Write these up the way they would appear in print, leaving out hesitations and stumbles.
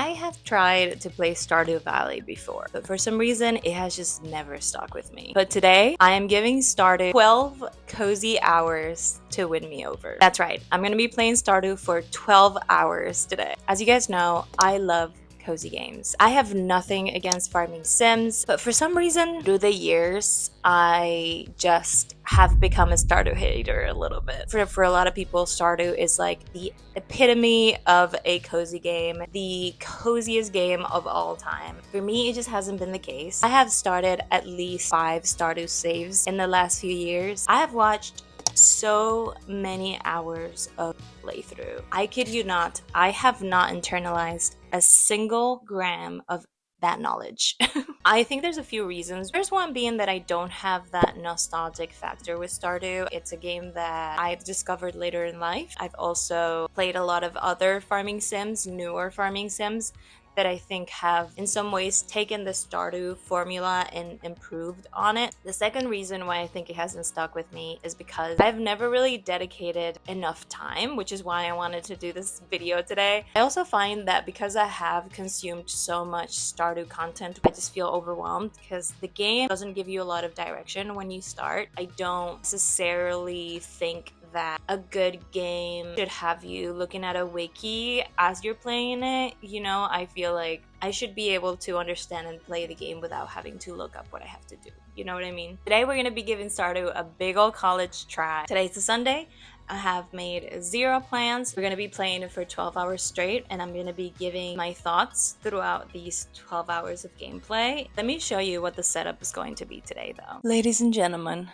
I have tried to play Stardew Valley before, but for some reason it has just never stuck with me. But today I am giving Stardew 12 cozy hours to win me over. That's right, I'm gonna be playing Stardew for 12 hours today. As you guys know, I love cozy games. I have nothing against farming sims, but for some reason through the years I just have become a Stardew hater a little bit. For a lot of people, Stardew is like the epitome of a cozy game, the coziest game of all time. For me, it just hasn't been the case. I have started at least 5 Stardew saves in the last few years. I have watched so many hours of playthrough. I kid you not, I have not internalized a single gram of that knowledge. I think there's a few reasons. There's one being that I don't have that nostalgic factor with Stardew. It's a game that I discovered later in life. I've also played a lot of other farming sims, newer farming sims, that I think have in some ways taken the Stardew formula and improved on it. The second reason why I think it hasn't stuck with me is because I've never really dedicated enough time, which is why I wanted to do this video today. I also find that because I have consumed so much Stardew content, I just feel overwhelmed because the game doesn't give you a lot of direction when you start. I don't necessarily think that a good game should have you looking at a wiki as you're playing it. You know, I feel like I should be able to understand and play the game without having to look up what I have to do. You know what I mean? Today we're gonna be giving Stardew a big old college try. Today's a Sunday. I have made 0 plans. We're gonna be playing it for 12 hours straight, and I'm gonna be giving my thoughts throughout these 12 hours of gameplay. Let me show you what the setup is going to be today though. Ladies and gentlemen,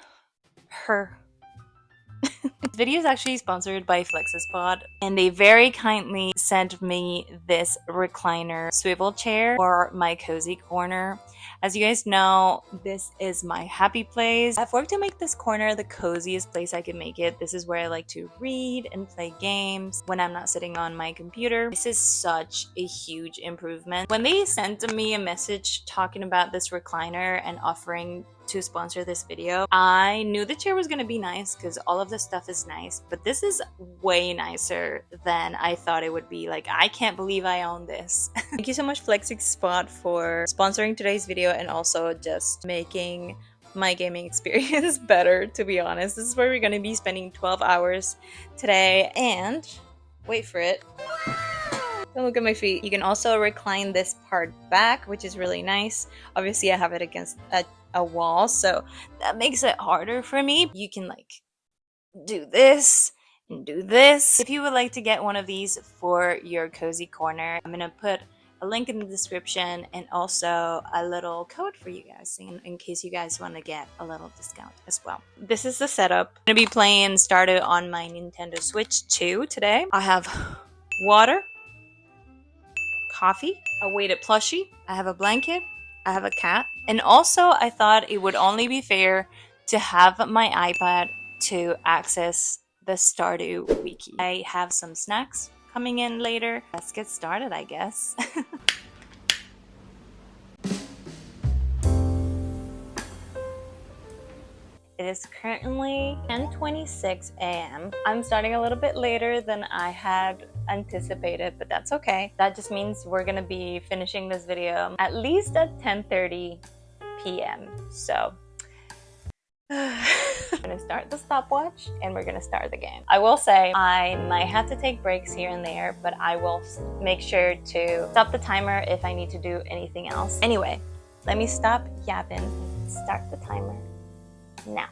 This video is actually sponsored by Flexispot, and they very kindly sent me this recliner swivel chair for my cozy corner. As you guys know, this is my happy place. I've worked to make this corner the coziest place I can make it. This is where I like to read and play games when I'm not sitting on my computer. This is such a huge improvement. When they sent me a message talking about this recliner and offering to sponsor this video, I knew the chair was gonna be nice because all of this stuff is nice, but this is way nicer than I thought it would be. Like, I can't believe I own this. Thank you so much Flexispot for sponsoring today's video and also just making my gaming experience better, to be honest. This is where we're gonna be spending 12 hours today, and wait for it. Don't look at my feet. You can also recline this part back, which is really nice. Obviously I have it against a wall, so that makes it harder for me. You can like do this and do this. If you would like to get one of these for your cozy corner, I'm gonna put a link in the description and also a little code for you guys in case you guys want to get a little discount as well. This is the setup. I'm gonna be playing Stardew on my Nintendo Switch 2 today. I have water, coffee, a weighted plushie, I have a blanket, I have a cat, and also I thought it would only be fair to have my iPad to access the Stardew wiki. I have some snacks coming in later. Let's get started, I guess. It is currently 10:26 a.m. I'm starting a little bit later than I had anticipated, but that's okay. That just means we're gonna be finishing this video at least at 10:30 p.m. So I'm gonna start the stopwatch and we're gonna start the game. I will say I might have to take breaks here and there, but I will make sure to stop the timer if I need to do anything else. Anyway, let me stop yapping and start the timer now.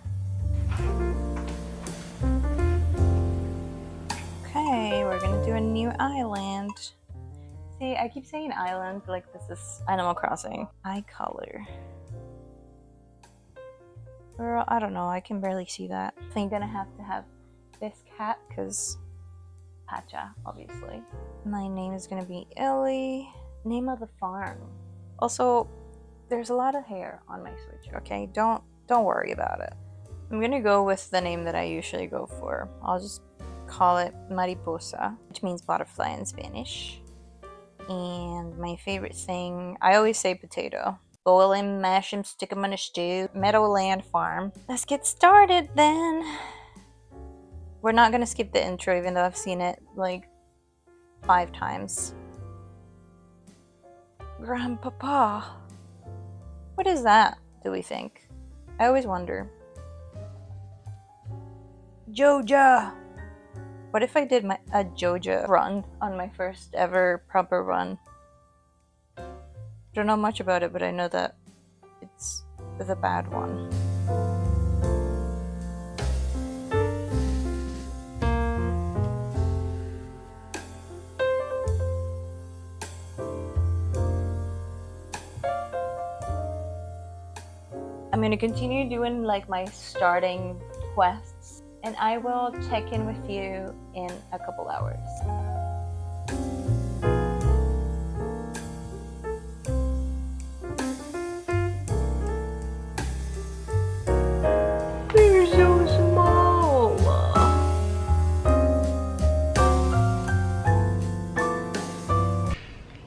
Okay, we're gonna do a new island. See, I keep saying island like this is Animal Crossing. Eye color. Girl, I don't know, I can barely see that. I think I'm gonna have to have this cat because Pacha, obviously. My name is gonna be Ellie. Name of the farm. Also, there's a lot of hair on my Switch, okay? Don't worry about it. I'm gonna go with the name that I usually go for. I'll just call it Mariposa, which means butterfly in Spanish. And my favorite thing, I always say potato. Boil him, mash him, stick him in a stew. Meadowland Farm. Let's get started then. We're not gonna skip the intro even though I've seen it like 5 times. Grandpapa. What is that, do we think? I always wonder. Joja! What if I did a Joja run on my first ever proper run? Don't know much about it, but I know that it's the bad one. I'm gonna continue doing like my starting quests, and I will check in with you in a couple hours. They're so small.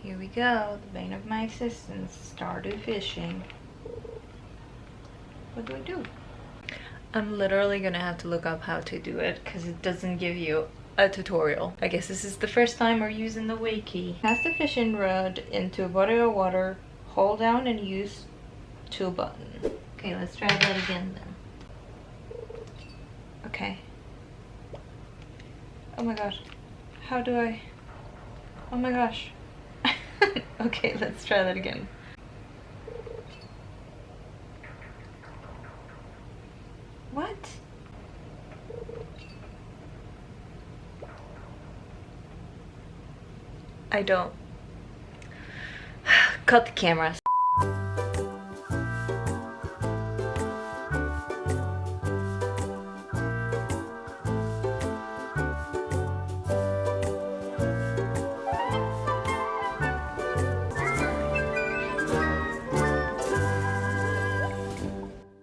Here we go, the bane of my existence, Stardew fishing. What do I do? I'm literally gonna have to look up how to do it because it doesn't give you a tutorial. I guess this is the first time we're using the way key. Cast the fishing rod into a body of water, hold down and use 2 buttons. Okay, let's try that again then. Okay. Oh my gosh. How do I? Oh my gosh. Okay, let's try that again. What? I don't. Cut the camera.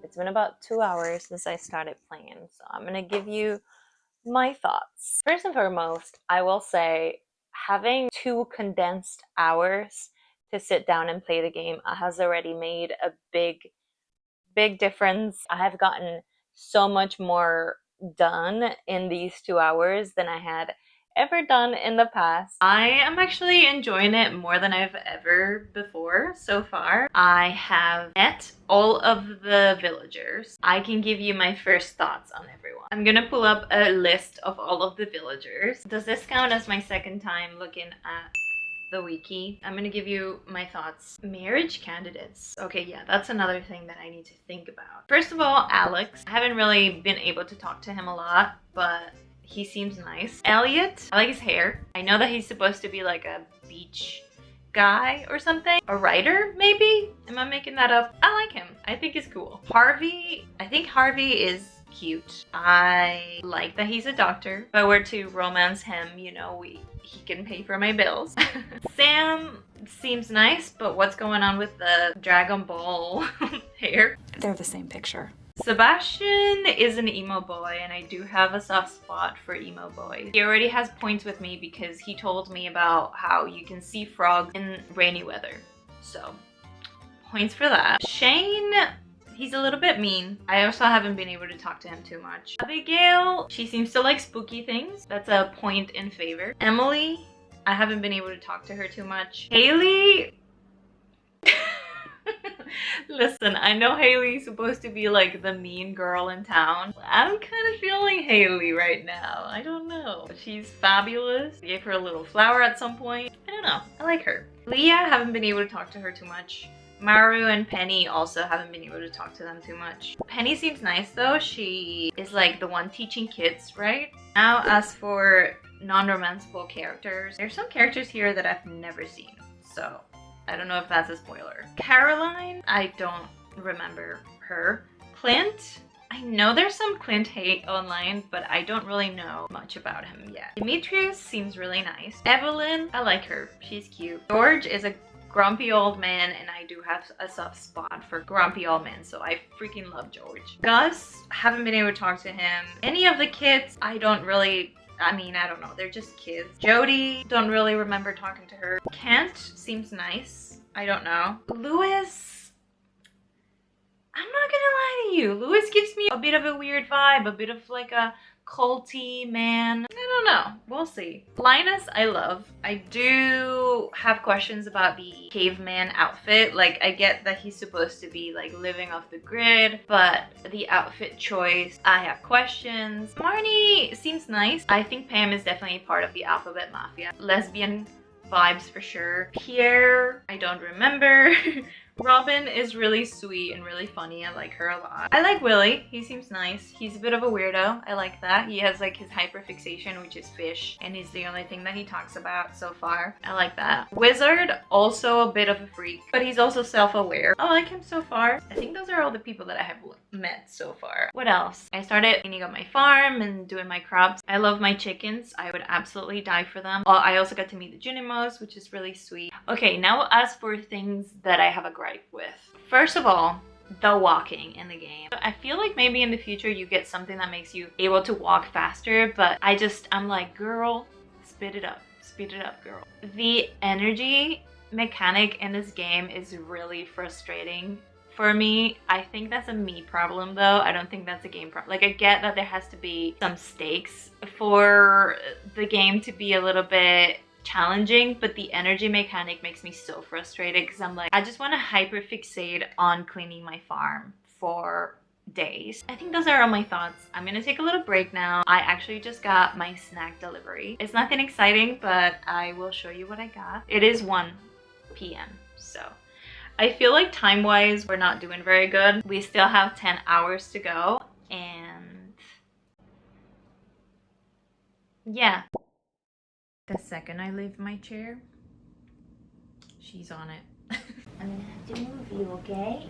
It's been about 2 hours since I started playing, so I'm gonna give you my thoughts. First and foremost, I will say having 2 condensed hours to sit down and play the game has already made a big difference. I have gotten so much more done in these 2 hours than I had ever done in the past. I am actually enjoying it more than I've ever before so far. I have met all of the villagers. I can give you my first thoughts on everyone. I'm gonna pull up a list of all of the villagers. Does this count as my second time looking at the wiki? I'm gonna give you my thoughts. Marriage candidates. Okay, yeah, that's another thing that I need to think about. First of all, Alex. I haven't really been able to talk to him a lot, but he seems nice. Elliot, I like his hair. I know that he's supposed to be like a beach guy or something. A writer, maybe? Am I making that up? I like him. I think he's cool. Harvey, I think Harvey is cute. I like that he's a doctor. If I were to romance him, you know, he can pay for my bills. Sam seems nice, but what's going on with the Dragon Ball hair? They're the same picture. Sebastian is an emo boy, and I do have a soft spot for emo boys. He already has points with me because he told me about how you can see frogs in rainy weather. So, points for that. Shane, he's a little bit mean. I also haven't been able to talk to him too much. Abigail, she seems to like spooky things. That's a point in favor. Emily, I haven't been able to talk to her too much. Haley, listen, I know Haley's supposed to be like the mean girl in town. I'm kind of feeling Haley right now. I don't know. She's fabulous. I gave her a little flower at some point. I don't know. I like her. Leah, haven't been able to talk to her too much. Maru and Penny also haven't been able to talk to them too much. Penny seems nice though. She is like the one teaching kids, right? Now, as for non-romanceable characters, there's some characters here that I've never seen. So I don't know if that's a spoiler. Caroline, I don't remember her. Clint, I know there's some Clint hate online, but I don't really know much about him yet. Demetrius seems really nice. Evelyn, I like her. She's cute. George is a grumpy old man, and I do have a soft spot for grumpy old men, so I freaking love George. Gus, haven't been able to talk to him. Any of the kids, I don't know, they're just kids. Jody, don't really remember talking to her. Kent seems nice. I don't know. Louis, I'm not gonna lie to you. Louis gives me a bit of a weird vibe, a bit of like a culty man. I don't know. We'll see. Linus, I love. I do have questions about the caveman outfit. Like, I get that he's supposed to be like living off the grid, but the outfit choice, I have questions. Marnie seems nice. I think Pam is definitely part of the alphabet mafia. Lesbian vibes for sure. Pierre, I don't remember. Robin is really sweet and really funny. I like her a lot. I like Willie. He seems nice. He's a bit of a weirdo. I like that. He has like his hyperfixation, which is fish, and he's the only thing that he talks about so far. I like that. Wizard, also a bit of a freak, but he's also self-aware. I like him so far. I think those are all the people that I have met so far. What else? I started cleaning up my farm and doing my crops. I love my chickens. I would absolutely die for them. I also got to meet the Junimos, which is really sweet. Okay, now as for things that I have a gripe with. First of all, the walking in the game. I feel like maybe in the future you get something that makes you able to walk faster, but I'm like, girl, speed it up, girl. The energy mechanic in this game is really frustrating for me. I think that's a me problem though. I don't think that's a game problem. Like, I get that there has to be some stakes for the game to be a little bit challenging, but the energy mechanic makes me so frustrated because I'm like, I just want to hyperfixate on cleaning my farm for days. I think those are all my thoughts. I'm gonna take a little break now. I actually just got my snack delivery. It's nothing exciting, but I will show you what I got. It is 1 p.m. so I feel like time-wise we're not doing very good. We still have 10 hours to go, and yeah. The second I leave my chair, she's on it. I'm gonna have to move you, okay?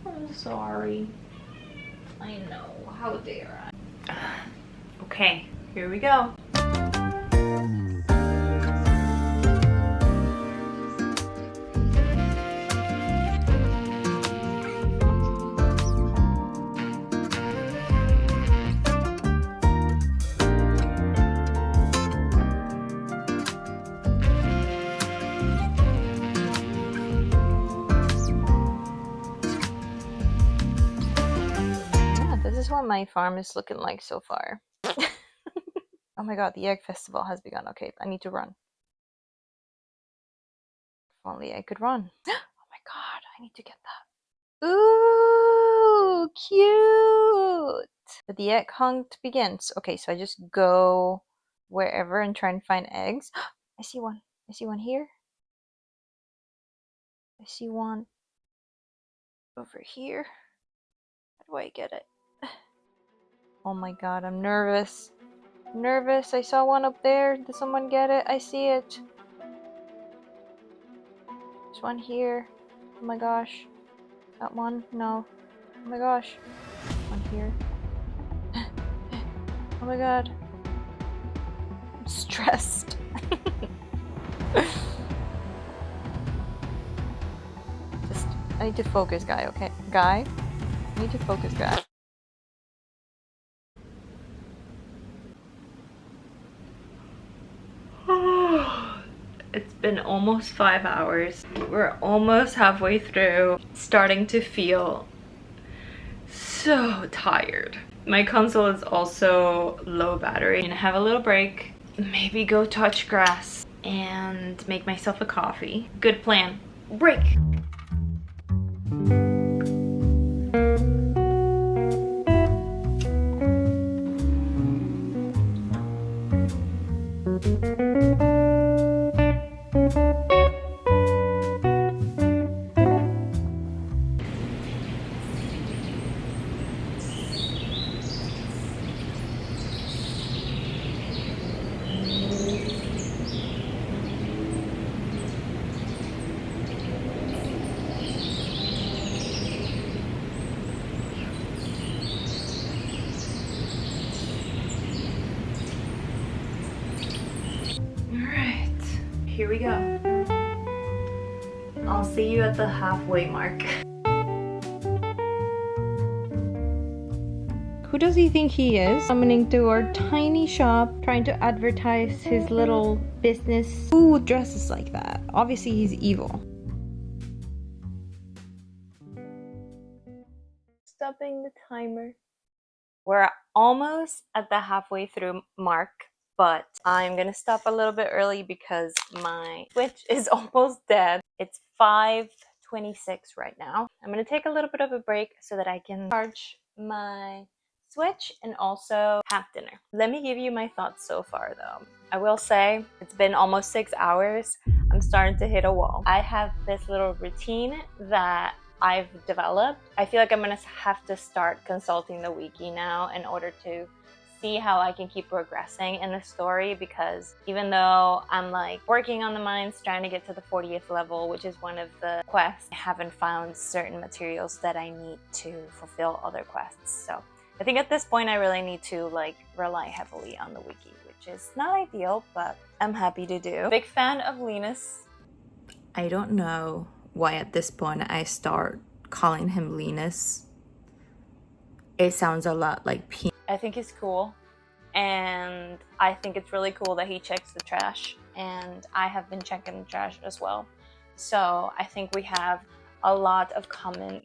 I'm sorry. I know. How dare I? Okay, here we go. This is what my farm is looking like so far. Oh my god, the egg festival has begun. Okay, I need to run. If only I could run. Oh my god, I need to get that. Ooh, cute! But the egg hunt begins. Okay, so I just go wherever and try and find eggs. I see one. I see one here. I see one over here. How do I get it? Oh my god, I'm nervous. Nervous. I saw one up there. Did someone get it? I see it. There's one here. Oh my gosh. That one? No. Oh my gosh. One here. Oh my god. I'm stressed. I need to focus, guy, okay? Guy? I need to focus, guy. It's been almost 5 hours. We're almost halfway through. Starting to feel so tired. My console is also low battery. I'm gonna have a little break, maybe go touch grass and make myself a coffee. Good plan. Break! Here we go. I'll see you at the halfway mark. Who does he think he is? Coming to our tiny shop, trying to advertise his little business. Who dresses like that? Obviously he's evil. stopping the timer. We're almost at the halfway through mark, but I'm gonna stop a little bit early because my Switch is almost dead. It's 5:26 right now. I'm gonna take a little bit of a break so that I can charge my Switch and also have dinner. Let me give you my thoughts so far though. I will say it's been almost 6 hours. I'm starting to hit a wall. I have this little routine that I've developed. I feel like I'm gonna have to start consulting the wiki now in order to see how I can keep progressing in the story, because even though I'm like working on the mines trying to get to the 40th level, which is one of the quests, I haven't found certain materials that I need to fulfill other quests. So I think at this point I really need to like rely heavily on the wiki, which is not ideal, but I'm happy to do. Big fan of Linus. I don't know why at this point I start calling him Linus. It sounds a lot like P. I think he's cool, and I think it's really cool that he checks the trash, and I have been checking the trash as well. So I think we have a lot of common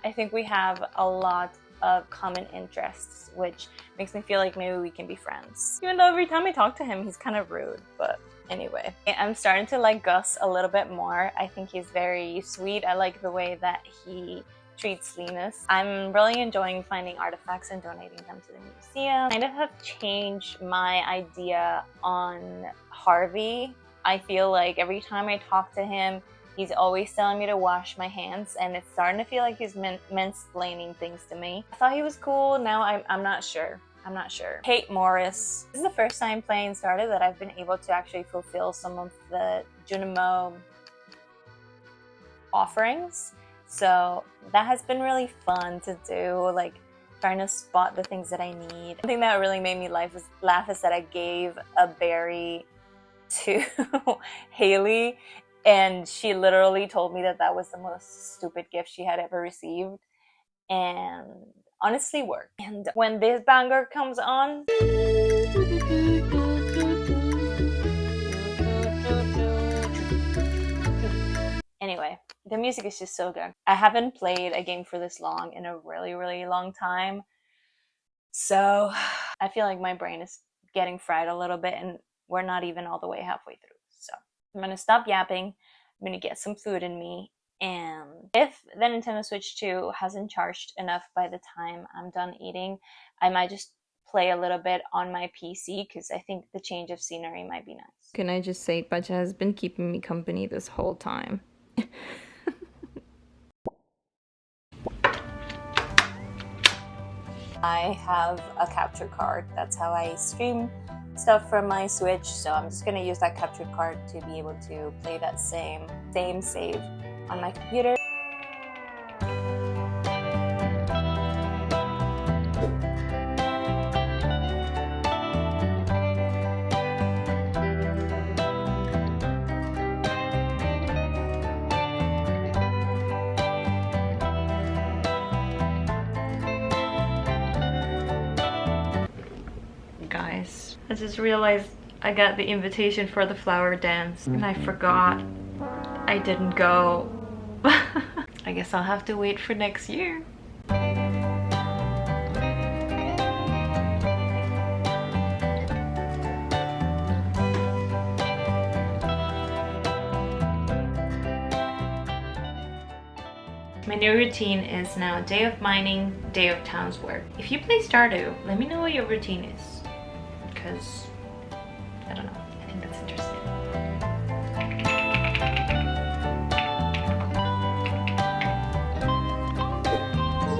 I think we have a lot of common interests, which makes me feel like maybe we can be friends. Even though every time I talk to him, he's kind of rude, but anyway. I'm starting to like Gus a little bit more. I think he's very sweet. I like the way that he treats Linus. I'm really enjoying finding artifacts and donating them to the museum. I kind of have changed my idea on Harvey. I feel like every time I talk to him, he's always telling me to wash my hands, and it's starting to feel like he's mansplaining things to me. I thought he was cool. Now I'm not sure. I'm not sure. Kate Morris. This is the first time playing Stardew that I've been able to actually fulfill some of the Junimo offerings. So that has been really fun to do, like trying to spot the things that I need. One thing that really made me laugh is that I gave a berry to Haley, and she literally told me that that was the most stupid gift she had ever received, and honestly worked. And when this banger comes on, anyway, the music is just so good. I haven't played a game for this long in a really, really long time. So I feel like my brain is getting fried a little bit, and we're not even all the way halfway through. So I'm gonna stop yapping. I'm gonna get some food in me. And if the Nintendo Switch 2 hasn't charged enough by the time I'm done eating, I might just play a little bit on my PC, because I think the change of scenery might be nice. Can I just say, Bacha has been keeping me company this whole time. I have a capture card. That's how I stream stuff from my Switch. So I'm just gonna use that capture card to be able to play that same save on my computer. Guys, I just realized I got the invitation for the flower dance and I forgot I didn't go. I guess I'll have to wait for next year. My new routine is now day of mining, day of town's work. If you play Stardew, let me know what your routine is, because I don't know, I think that's interesting.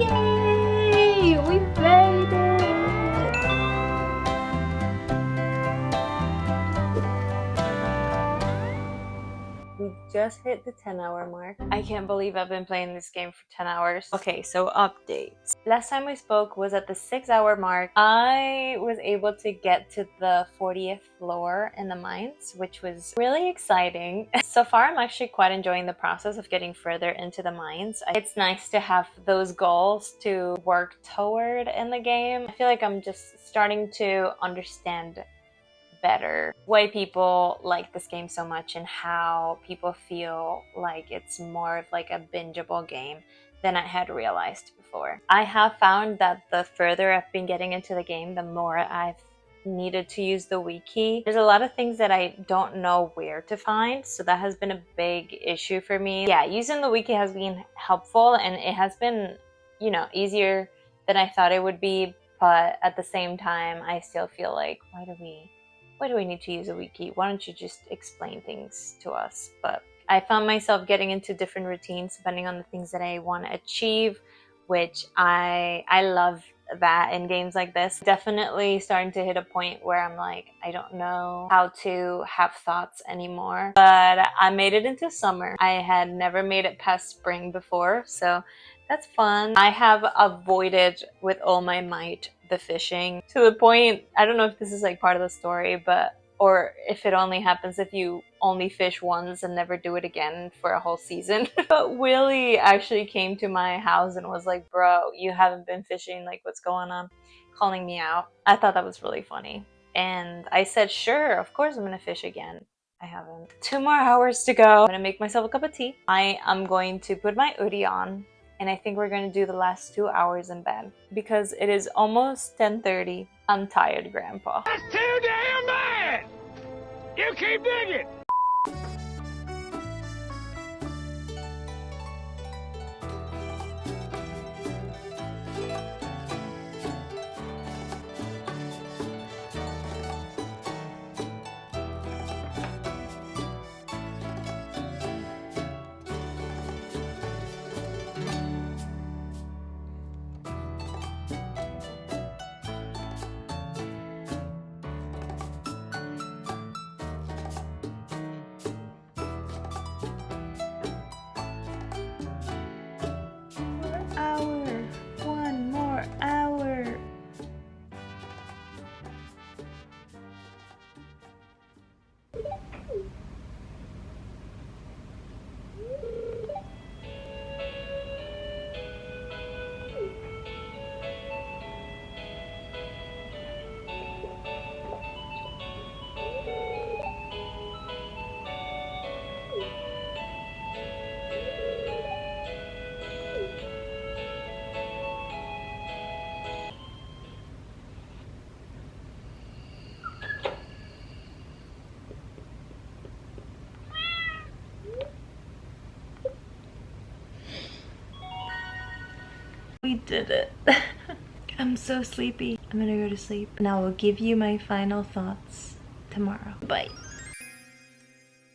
Yay! We made it! We just hit the 10-hour mark. I can't believe I've been playing this game for 10 hours. Okay, so updates. Last time we spoke was at the 6-hour mark. I was able to get to the 40th floor in the mines, which was really exciting. So far, I'm actually quite enjoying the process of getting further into the mines. It's nice to have those goals to work toward in the game. I feel like I'm just starting to understand better why people like this game so much and how people feel like it's more of like a bingeable game than I had realized before. I have found that the further I've been getting into the game, the more I've needed to use the wiki. There's a lot of things that I don't know where to find, so that has been a big issue for me. Yeah, using the wiki has been helpful, and it has been, you know, easier than I thought it would be, but at the same time I still feel like, why do we need to use a wiki? Why don't you just explain things to us? But I found myself getting into different routines depending on the things that I want to achieve, which I love that in games like this. Definitely starting to hit a point where I'm like, I don't know how to have thoughts anymore. But I made it into summer. I had never made it past spring before, so that's fun. I have avoided with all my might the fishing to the point, I don't know if this is like part of the story, but or if it only happens if you only fish once and never do it again for a whole season. But Willie actually came to my house and was like, bro, you haven't been fishing, like what's going on? Calling me out. I thought that was really funny. And I said, sure, of course I'm gonna fish again. I haven't. 2 more hours to go. I'm gonna make myself a cup of tea. I am going to put my hoodie on, and I think we're gonna do the last 2 hours in bed because it is almost 10:30. I'm tired, Grandpa. That's too damn bad! You keep digging! One more hour. We did it. I'm so sleepy. I'm gonna go to sleep and I will give you my final thoughts tomorrow. Bye.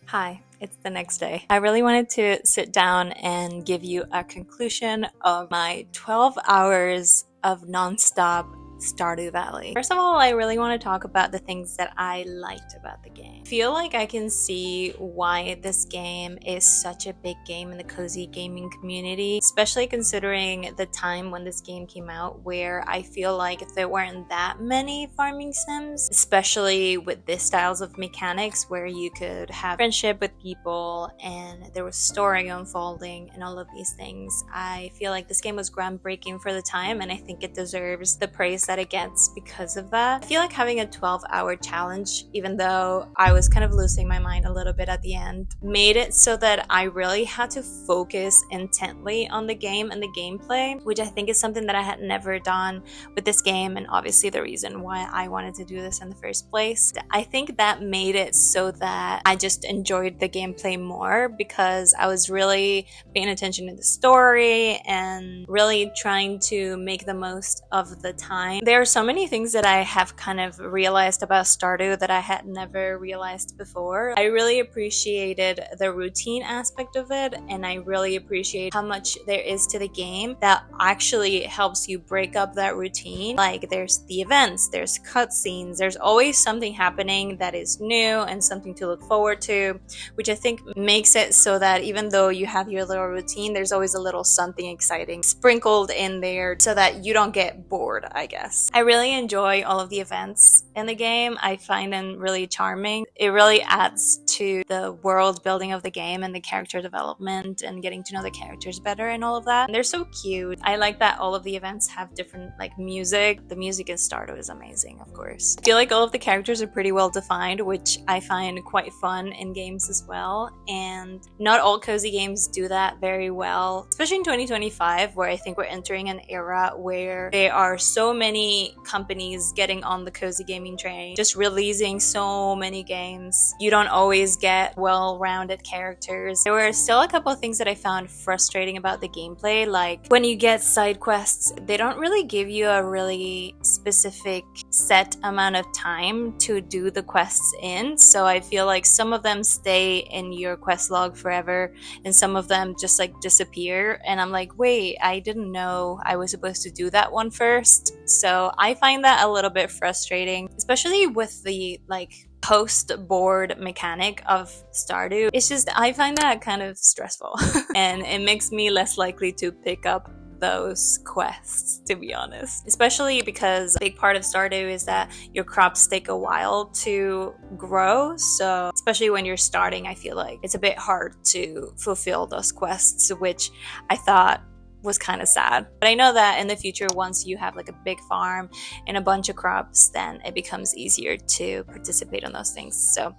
Hi, it's the next day. I really wanted to sit down and give you a conclusion of my 12 hours of nonstop Stardew Valley. First of all, I really want to talk about the things that I liked about the game. I feel like I can see why this game is such a big game in the cozy gaming community, especially considering the time when this game came out, where I feel like there weren't that many farming sims, especially with this styles of mechanics where you could have friendship with people and there was story unfolding and all of these things. I feel like this game was groundbreaking for the time, and I think it deserves the praise that it gets because of that. I feel like having a 12-hour challenge, even though I was kind of losing my mind a little bit at the end, made it so that I really had to focus intently on the game and the gameplay, which I think is something that I had never done with this game, and obviously the reason why I wanted to do this in the first place. I think that made it so that I just enjoyed the gameplay more because I was really paying attention to the story and really trying to make the most of the time. There are so many things that I have kind of realized about Stardew that I had never realized before. I really appreciated the routine aspect of it, and I really appreciate how much there is to the game that actually helps you break up that routine. Like there's the events, there's cutscenes, there's always something happening that is new and something to look forward to, which I think makes it so that even though you have your little routine, there's always a little something exciting sprinkled in there so that you don't get bored, I guess. yes. I really enjoy all of the events in the game. I find them really charming. It really adds to the world building of the game and the character development and getting to know the characters better and all of that. And they're so cute. I like that all of the events have different like music. The music in Stardew is amazing, of course. I feel like all of the characters are pretty well defined, which I find quite fun in games as well. And not all cozy games do that very well, especially in 2025, where I think we're entering an era where there are so many companies getting on the cozy gaming train, just releasing so many games. You don't always get well-rounded characters. There were still a couple of things that I found frustrating about the gameplay, like when you get side quests, they don't really give you a really specific set amount of time to do the quests in. So I feel like some of them stay in your quest log forever and some of them just like disappear, and I'm like, wait, I didn't know I was supposed to do that one first. So I find that a little bit frustrating, especially with the like post board mechanic of Stardew. It's just, I find that kind of stressful and it makes me less likely to pick up those quests, to be honest. Especially because a big part of Stardew is that your crops take a while to grow. So especially when you're starting, I feel like it's a bit hard to fulfill those quests, which I thought was kind of sad. But I know that in the future, once you have like a big farm and a bunch of crops, then it becomes easier to participate in those things. So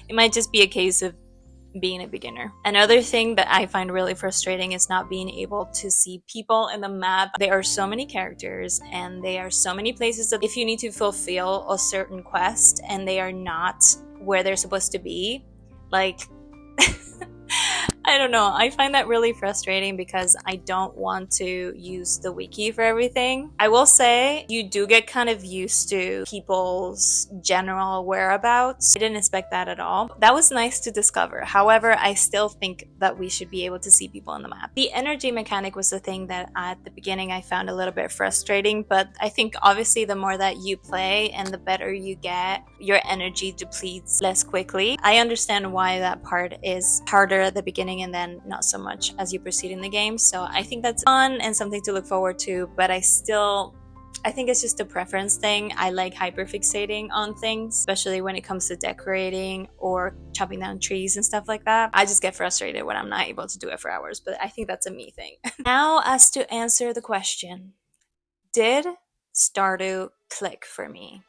it might just be a case of being a beginner. Another thing that I find really frustrating is not being able to see people in the map. There are so many characters and there are so many places that if you need to fulfill a certain quest and they are not where they're supposed to be, like I don't know. I find that really frustrating because I don't want to use the wiki for everything. I will say you do get kind of used to people's general whereabouts. I didn't expect that at all. That was nice to discover. However, I still think that we should be able to see people on the map. The energy mechanic was the thing that at the beginning I found a little bit frustrating, but I think obviously the more that you play and the better you get, your energy depletes less quickly. I understand why that part is harder at the beginning and then not so much as you proceed in the game. So I think that's fun and something to look forward to, but I think it's just a preference thing. I like hyperfixating on things, especially when it comes to decorating or chopping down trees and stuff like that. I just get frustrated when I'm not able to do it for hours, but I think that's a me thing. Now, as to answer the question, did Stardew click for me?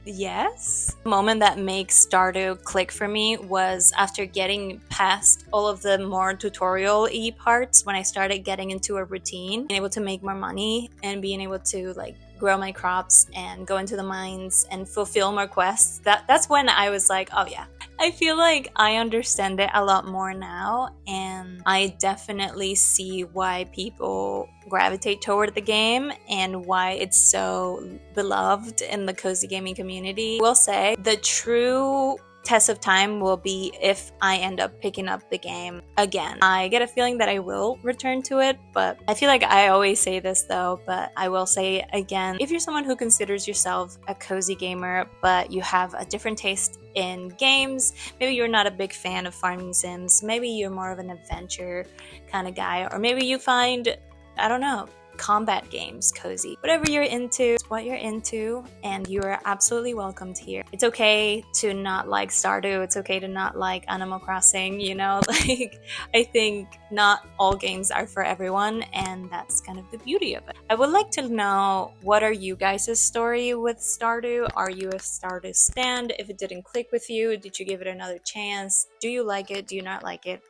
Yes. The moment that makes Stardew click for me was after getting past all of the more tutorial-y parts, when I started getting into a routine, being able to make more money and being able to like grow my crops and go into the mines and fulfill more quests. That's when I was like, oh yeah, I feel like I understand it a lot more now, and I definitely see why people gravitate toward the game and why it's so beloved in the cozy gaming community. I will say the true test of time will be if I end up picking up the game again. I get a feeling that I will return to it, but I feel like I always say this though, but I will say it again. If you're someone who considers yourself a cozy gamer, but you have a different taste in games, maybe you're not a big fan of farming sims, maybe you're more of an adventure kind of guy, or maybe you find, I don't know, combat games cozy. Whatever you're into, it's what you're into, and you are absolutely welcomed here. It's okay to not like Stardew, it's okay to not like Animal Crossing, you know, like I think not all games are for everyone, and that's kind of the beauty of it. I would like to know, what are you guys' story with Stardew? Are you a Stardew stan? If it didn't click with you, did you give it another chance? Do you like it? Do you not like it?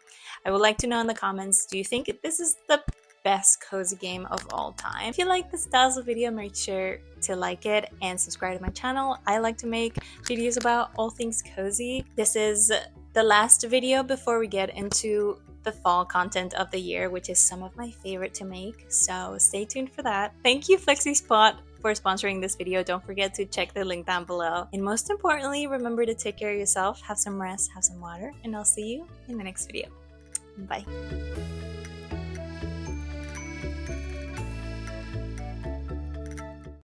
I would like to know in the comments, do you think this is the best cozy game of all time? If you like this style of video, make sure to like it and subscribe to my channel. I like to make videos about all things cozy. This is the last video before we get into the fall content of the year, which is some of my favorite to make, so stay tuned for that. Thank you Flexispot for sponsoring this video. Don't forget to check the link down below, and most importantly, remember to take care of yourself, have some rest, have some water, and I'll see you in the next video. Bye.